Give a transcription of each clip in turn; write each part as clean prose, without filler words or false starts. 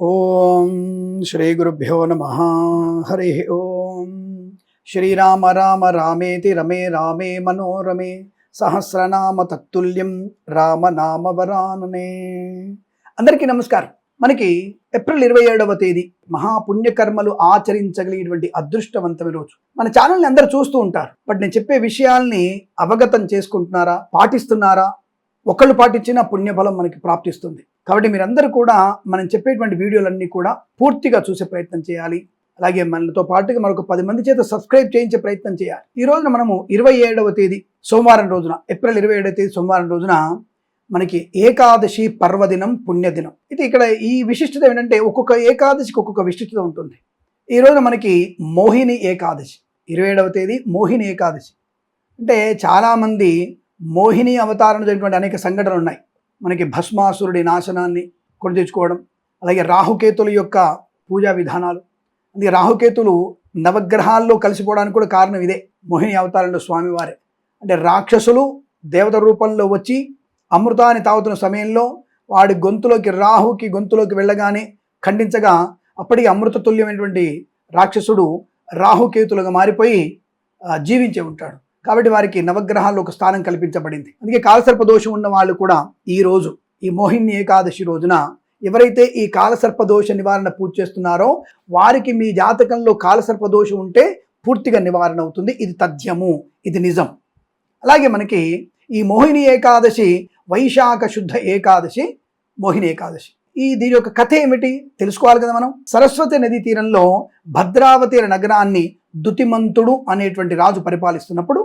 ఓం శ్రీ గురుభ్యో నమః. హరి ఓం. శ్రీరామ రామ రామేతి రమే రామే మనోరమే సహస్రనామ తత్తుల్యం రామనామ వరాననే. అందరికీ నమస్కారం. మనకి ఏప్రిల్ 27వ తేదీ మహాపుణ్యకర్మలు ఆచరించగలిగేటువంటి అదృష్టవంతమైన రోజు. మన ఛానల్ని అందరూ చూస్తూ ఉంటారు. బట్ నేను చెప్పే విషయాల్ని అవగతం చేసుకుంటున్నారా, పాటిస్తున్నారా? ఒకళ్ళు పాటించిన పుణ్యఫలం మనకి ప్రాప్తిస్తుంది. కాబట్టి మీరందరూ కూడా మనం చెప్పేటువంటి వీడియోలన్నీ కూడా పూర్తిగా చూసే ప్రయత్నం చేయాలి. అలాగే మనతో పాటుగా మరొక 10 మంది చేత సబ్స్క్రైబ్ చేయించే ప్రయత్నం చేయాలి. ఈ రోజున మనము 27వ తేదీ సోమవారం రోజున, ఏప్రిల్ 27వ తేదీ సోమవారం రోజున మనకి ఏకాదశి పర్వదినం, పుణ్యదినం. అయితే ఇక్కడ ఈ విశిష్టత ఏంటంటే ఒక్కొక్క ఏకాదశికి ఒక్కొక్క విశిష్టత ఉంటుంది. ఈ రోజున మనకి మోహిని ఏకాదశి, 27వ తేదీ మోహిని ఏకాదశి. అంటే చాలామంది మోహిని అవతారం జరిగినటువంటి అనేక సంఘటనలు ఉన్నాయి. మనకి భస్మాసురుడి నాశనాన్ని కొని తెచ్చుకోవడం, అలాగే రాహుకేతుల యొక్క పూజా విధానాలు. అందుకే రాహుకేతులు నవగ్రహాల్లో కలిసిపోవడానికి కూడా కారణం ఇదే, మోహిని అవతారంలో స్వామివారే. అంటే రాక్షసులు దేవత రూపంలో వచ్చి అమృతాన్ని తాగుతున్న సమయంలో వాడి రాహుకి గొంతులోకి వెళ్ళగానే ఖండించగా అప్పటికి అమృతతుల్యమైనటువంటి రాక్షసుడు రాహుకేతులుగా మారిపోయి జీవించే ఉంటాడు. కాబట్టి వారికి నవగ్రహాల్లో ఒక స్థానం కల్పించబడింది. అందుకే కాలసర్ప దోషం ఉన్న వాళ్ళు కూడా ఈరోజు ఈ మోహిని ఏకాదశి రోజున ఎవరైతే ఈ కాలసర్ప దోష నివారణ పూజ చేస్తున్నారో వారికి మీ జాతకంలో కాలసర్ప దోషం ఉంటే పూర్తిగా నివారణ అవుతుంది. ఇది తథ్యము, ఇది నిజం. అలాగే మనకి ఈ మోహిని ఏకాదశి వైశాఖ శుద్ధ ఏకాదశి, మోహిని ఏకాదశి. దీని యొక్క కథ ఏమిటి తెలుసుకోవాలి కదా మనం. సరస్వతి నదీ తీరంలో భద్రావతి నగరాన్ని దుతిమంతుడు అనేటువంటి రాజు పరిపాలిస్తున్నప్పుడు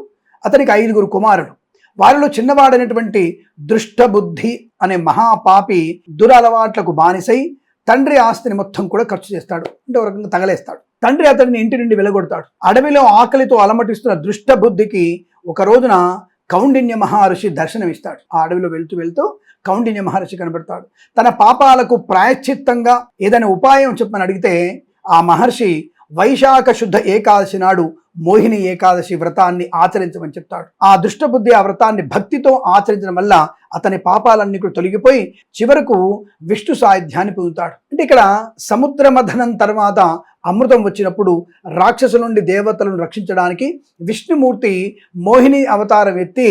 అతనికి 5గురు కుమారులు. వారిలో చిన్నవాడైనటువంటి దృష్టబుద్ధి అనే మహాపాపి దురలవాట్లకు బానిసై తండ్రి ఆస్తిని మొత్తం కూడా ఖర్చు చేస్తాడు. అంటే ఒక రకంగా తగలేస్తాడు. తండ్రి అతడిని ఇంటి నుండి వెలగొడతాడు. అడవిలో ఆకలితో అలమటిస్తున్న దృష్టబుద్ధికి ఒక రోజున కౌండిన్య మహర్షి దర్శనమిస్తాడు. ఆ అడవిలో వెళ్తూ కౌండిన్య మహర్షి కనబడతాడు. తన పాపాలకు ప్రాయశ్చిత్తంగా ఏదైనా ఉపాయం చెప్పని అడిగితే ఆ మహర్షి వైశాఖ శుద్ధ ఏకాదశి నాడు మోహిని ఏకాదశి వ్రతాన్ని ఆచరించమని చెప్తాడు. ఆ దుష్టబుద్ధి ఆ వ్రతాన్ని భక్తితో ఆచరించడం వల్ల అతని పాపాలన్నీ కూడా తొలగిపోయి చివరకు విష్ణు సాయుధ్యాన్ని పొందుతాడు. అంటే ఇక్కడ సముద్ర మథనం తర్వాత అమృతం వచ్చినప్పుడు రాక్షసుల నుండి దేవతలను రక్షించడానికి విష్ణుమూర్తి మోహిని అవతారం ఎత్తి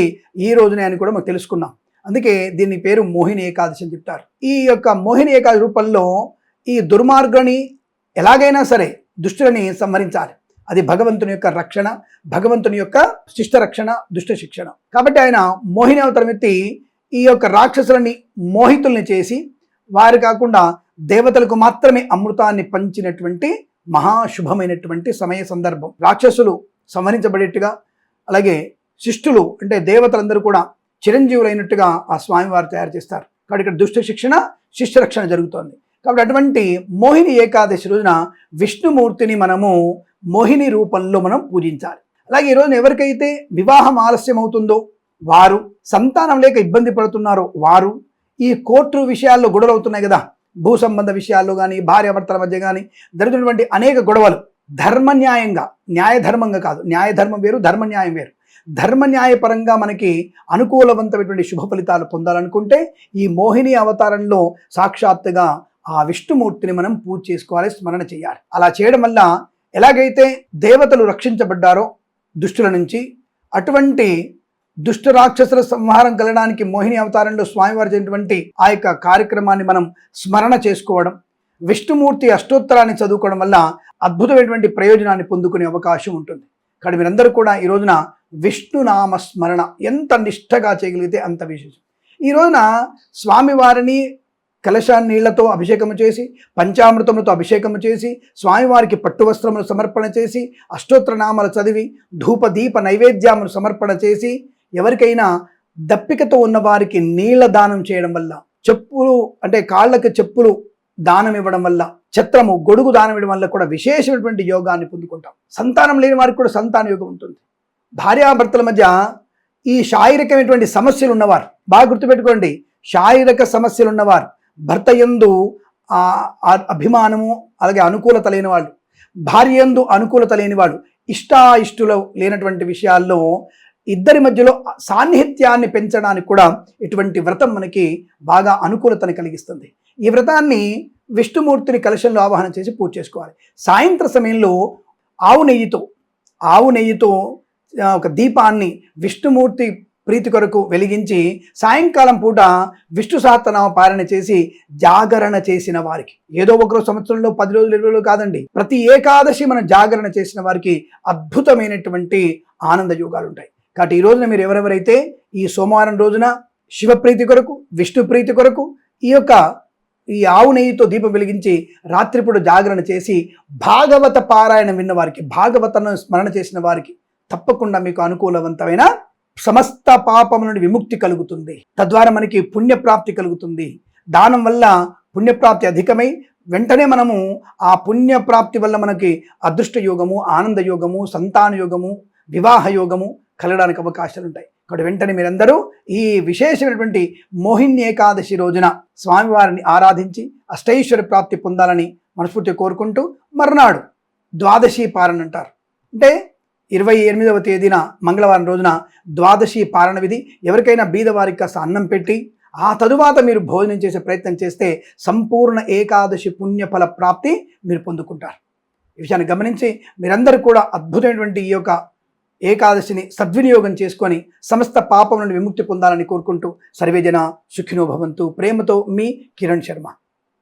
ఈ రోజునే అని కూడా మనం తెలుసుకున్నాం. అందుకే దీని పేరు మోహిని ఏకాదశి అని చెప్తారు. ఈ యొక్క మోహిని ఏకాదశి రూపంలో ఈ దుర్మార్గుని ఎలాగైనా సరే దుష్టులని సంహరించాలి. అది భగవంతుని యొక్క రక్షణ, భగవంతుని యొక్క శిష్ట రక్షణ, దుష్ట శిక్షణ. కాబట్టి ఆయన మోహిని అవతారం ఎత్తి ఈ యొక్క రాక్షసులని మోహితుల్ని చేసి వారు కాకుండా దేవతలకు మాత్రమే అమృతాన్ని పంచినటువంటి మహాశుభమైనటువంటి సమయ సందర్భం. రాక్షసులు సంహరించబడేట్టుగా, అలాగే శిష్టులు అంటే దేవతలందరూ కూడా చిరంజీవులైనట్టుగా ఆ స్వామివారు తయారు చేస్తారు. కాబట్టి ఇక్కడ దుష్ట శిక్షణ, శిష్ట రక్షణ జరుగుతోంది. కాబట్టి అటువంటి మోహిని ఏకాదశి రోజున విష్ణుమూర్తిని మనము మోహిని రూపంలో మనం పూజించాలి. అలాగే ఈ రోజున ఎవరికైతే వివాహం ఆలస్యం అవుతుందో వారు, సంతానం లేక ఇబ్బంది పడుతున్నారో వారు, ఈ కోర్టు విషయాల్లో గొడవలు అవుతున్నాయి కదా, భూ సంబంధ విషయాల్లో కానీ భార్యాభర్తల మధ్య కానీ జరుగుతున్నటువంటి అనేక గొడవలు ధర్మన్యాయంగా, న్యాయధర్మంగా కాదు, న్యాయధర్మం వేరు, ధర్మన్యాయం వేరు. ధర్మన్యాయపరంగా మనకి అనుకూలవంతమైనటువంటి శుభ ఫలితాలు పొందాలనుకుంటే ఈ మోహిని అవతారంలో సాక్షాత్తుగా ఆ విష్ణుమూర్తిని మనం పూజ చేసుకోవాలి, స్మరణ చేయాలి. అలా చేయడం వల్ల ఎలాగైతే దేవతలు రక్షించబడ్డారో దుష్టుల నుంచి, అటువంటి దుష్ట రాక్షసుల సంహారం కలగడానికి మోహిని అవతారంలో స్వామివారు చేసినటువంటి ఆ యొక్క కార్యక్రమాన్ని మనం స్మరణ చేసుకోవడం, విష్ణుమూర్తి అష్టోత్తరాన్ని చదువుకోవడం వల్ల అద్భుతమైనటువంటి ప్రయోజనాన్ని పొందుకునే అవకాశం ఉంటుంది. కాబట్టి మీరందరూ కూడా ఈ రోజున విష్ణునామ స్మరణ ఎంత నిష్ఠగా చేయగలిగితే అంత విశేషం. ఈ రోజున స్వామివారిని కలశ నీళ్లతో అభిషేకము చేసి, పంచామృతములతో అభిషేకము చేసి, స్వామివారికి పట్టు వస్త్రములు సమర్పణ చేసి, అష్టోత్తరనామాలు చదివి, ధూప దీప నైవేద్యములు సమర్పణ చేసి, ఎవరికైనా దప్పికతో ఉన్న వారికి నీళ్ల దానం చేయడం వల్ల, చెప్పులు అంటే కాళ్ళకి చెప్పులు దానం ఇవ్వడం వల్ల, ఛత్రము గొడుగు దానం ఇవ్వడం వల్ల కూడా విశేషమైనటువంటి యోగాన్ని పొందుకుంటాం. సంతానం లేని వారికి కూడా సంతాన యోగం ఉంటుంది. భార్యాభర్తల మధ్య ఈ శారీరకమైనటువంటి సమస్యలు ఉన్నవారు, బాగా గుర్తుపెట్టుకోండి, శారీరక సమస్యలు ఉన్నవారు, భర్త యందు అభిమానము అలాగే అనుకూలత లేని వాళ్ళు, భార్య యందు అనుకూలత లేని వాళ్ళు, ఇష్టాయిష్టులు లేనటువంటి విషయాల్లో ఇద్దరి మధ్యలో సాన్నిహిత్యాన్ని పెంచడానికి కూడా ఇటువంటి వ్రతం మనకి బాగా అనుకూలతని కలిగిస్తుంది. ఈ వ్రతాన్ని విష్ణుమూర్తిని కలశంలో ఆవాహన చేసి పూజ చేసుకోవాలి. సాయంత్ర సమయంలో ఆవు నెయ్యితో ఒక దీపాన్ని విష్ణుమూర్తి ప్రీతి కొరకు వెలిగించి సాయంకాలం పూట విష్ణు సహస్రనామ పారాయణ చేసి జాగరణ చేసిన వారికి, ఏదో ఒక సంవత్సరంలో 10 రోజులు 20 రోజులు కాదండి, ప్రతి ఏకాదశి మనం జాగరణ చేసిన వారికి అద్భుతమైనటువంటి ఆనంద యోగాలు ఉంటాయి. కాబట్టి ఈ రోజున మీరు ఎవరెవరైతే ఈ సోమవారం రోజున శివప్రీతి కొరకు విష్ణు ప్రీతి కొరకు ఈ ఆవు నెయ్యితో దీపం వెలిగించి రాత్రిపూట జాగరణ చేసి భాగవత పారాయణం విన్న వారికి, భాగవతను స్మరణ చేసిన వారికి తప్పకుండా మీకు అనుకూలవంతమైన సమస్త పాపం నుండి విముక్తి కలుగుతుంది. తద్వారా మనకి పుణ్యప్రాప్తి కలుగుతుంది. దానం వల్ల పుణ్యప్రాప్తి అధికమై వెంటనే మనము ఆ పుణ్యప్రాప్తి వల్ల మనకి అదృష్ట యోగము, ఆనంద యోగము, సంతాన యోగము, వివాహ యోగము కలగడానికి అవకాశాలు ఉంటాయి. కాబట్టి వెంటనే మీరందరూ ఈ విశేషమైనటువంటి మోహిని ఏకాదశి రోజున స్వామివారిని ఆరాధించి అష్టైశ్వర్య ప్రాప్తి పొందాలని మనస్ఫూర్తిగా కోరుకుంటూ, మర్నాడు ద్వాదశి పారణ అంటారు. అంటే 28వ తేదీన మంగళవారం రోజున ద్వాదశి పారణ విధి. ఎవరికైనా బీదవారికి కాస్త అన్నం పెట్టి ఆ తరువాత మీరు భోజనం చేసే ప్రయత్నం చేస్తే సంపూర్ణ ఏకాదశి పుణ్యఫల ప్రాప్తి మీరు పొందుకుంటారు. ఈ విషయాన్ని గమనించి మీరందరూ కూడా అద్భుతమైనటువంటి ఈ యొక్క ఏకాదశిని సద్వినియోగం చేసుకొని సమస్త పాపం నుండి విముక్తి పొందాలని కోరుకుంటూ సర్వేజన సుఖినో భవంతు. ప్రేమతో మీ కిరణ్ శర్మ.